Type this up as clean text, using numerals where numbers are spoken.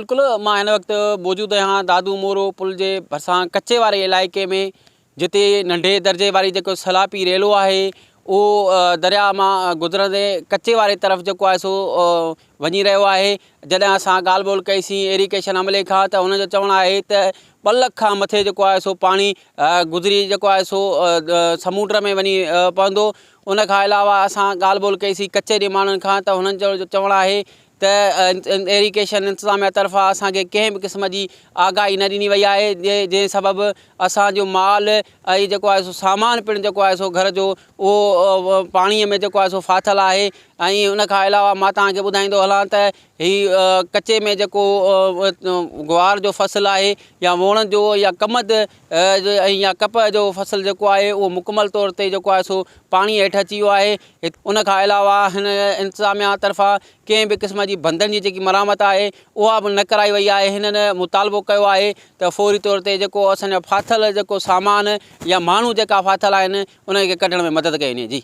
बिल्कुल मां हिन वक़्तु मौजूदु आहियां दादू मोरो पुल जे भरिसां कच्चे वारे इलाइक़े में, जिते नंढे दर्जे वारी जेको सलापी रेलो आहे उहो दरिया मां गुज़रंदे कच्चे वारे तरफ़ जेको आहे सो वञी रहियो आहे। जॾहिं असां ॻाल्हि ॿोल कईसीं इरिगेशन अमले खां त हुन जो चवणु आहे त 2 लख खां मथे जेको आहे सो पाणी गुज़री जेको आहे सो समुंड में वञी पवंदो। उन खां अलावा असां ॻाल्हि ॿोल कईसीं कच्चे जे माण्हुनि खां त हुननि जो चवणु आहे त इरिगेशन इंतिज़ामिया तरफ़ां असांखे कंहिं बि क़िस्म जी आगाही न ॾिनी वई आहे, जंहिं सबबु असांजो माल ऐं जेको आहे सो सामान पिणु जेको आहे सो घर जो उहो पाणीअ में जेको आहे सो फाथल आहे। ऐं उन खां अलावा मां तव्हांखे ॿुधाईंदो हलां त हीउ कच्चे में जेको ग्वार जो फ़सुलु आहे या वोण जो या कमद या कपह जो फ़सुलु जेको आहे उहो मुकमल तौर ते जेको आहे सो पाणी हेठि अची वियो आहे। उन खां अलावा हिन इंतिज़ामिया तरफ़ां कंहिं बि क़िस्म जी बंधनि जी जेकी मरामत आहे उहा बि न कराई वई आहे। हिननि मुतालबो कयो आहे त फ़ौरी तौर ते जेको असांजा फाथल जेको सामान या माण्हू जेका फाथल आहिनि उनखे कढण में मदद कई वञे। जी।